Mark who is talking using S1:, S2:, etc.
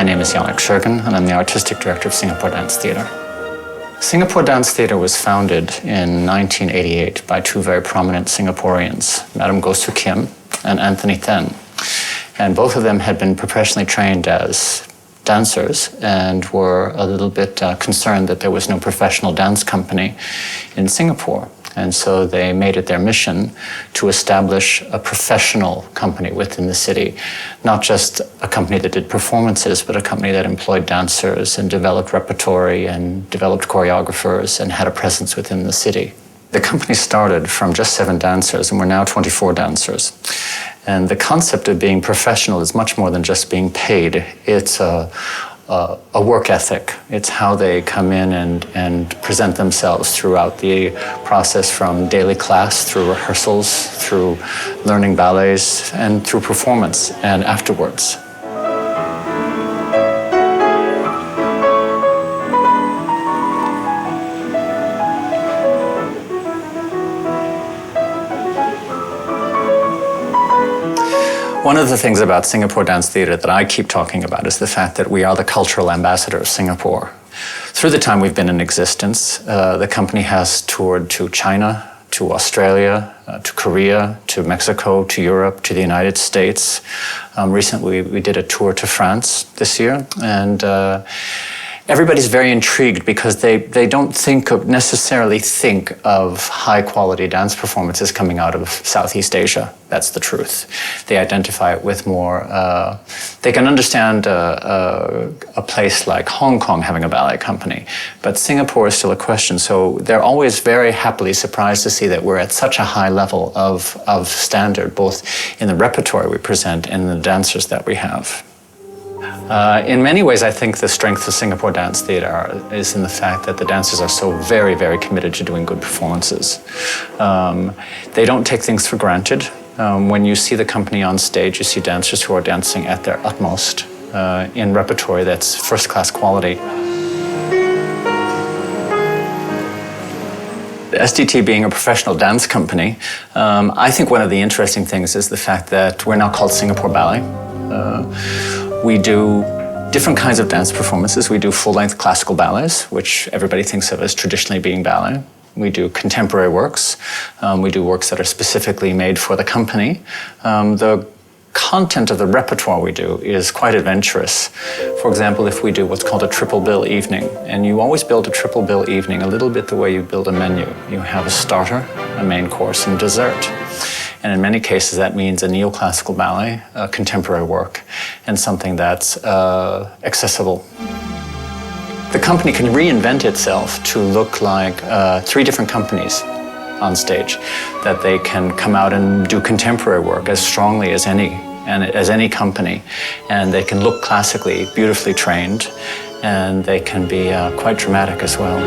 S1: My name is Janek Schergen, and I'm the Artistic Director of Singapore Dance Theatre. Singapore Dance Theatre was founded in 1988 by two very prominent Singaporeans, Madam Goh Soo Kim and Anthony Then. And both of them had been professionally trained as dancers and were a little bit concerned that there was no professional dance company in Singapore. And so they made it their mission to establish a professional company within the city, not just a company that did performances, but a company that employed dancers and developed repertory and developed choreographers and had a presence within the city. The company started from just 7 dancers, and we're now 24 dancers. And the concept of being professional is much more than just being paid. It's a work ethic. It's how they come in and present themselves throughout the process, from daily class, through rehearsals, through learning ballets, and through performance and afterwards. One of the things about Singapore Dance Theatre that I keep talking about is the fact that we are the cultural ambassador of Singapore. Through the time we've been in existence, the company has toured to China, to Australia, to Korea, to Mexico, to Europe, to the United States. Recently, we did a tour to France this year, and everybody's very intrigued because they don't necessarily think of high-quality dance performances coming out of Southeast Asia. That's the truth. They identify it with more, they can understand a place like Hong Kong having a ballet company, but Singapore is still a question. So they're always very happily surprised to see that we're at such a high level of standard, both in the repertoire we present and the dancers that we have. In many ways, I think the strength of Singapore Dance Theatre is in the fact that the dancers are so very, very committed to doing good performances. They don't take things for granted. When you see the company on stage, you see dancers who are dancing at their utmost in repertoire that's first-class quality. The SDT being a professional dance company, I think one of the interesting things is the fact that we're now called Singapore Ballet. We do different kinds of dance performances. We do full-length classical ballets, which everybody thinks of as traditionally being ballet. We do contemporary works. We do works that are specifically made for the company. The content of the repertoire we do is quite adventurous. For example, if we do what's called a triple bill evening, and you always build a triple bill evening a little bit the way you build a menu. You have a starter, a main course, and dessert. And in many cases, that means a neoclassical ballet, a contemporary work, and something that's accessible. The company can reinvent itself to look like 3 different companies on stage, that they can come out and do contemporary work as strongly as any company, and they can look classically, beautifully trained, and they can be quite dramatic as well.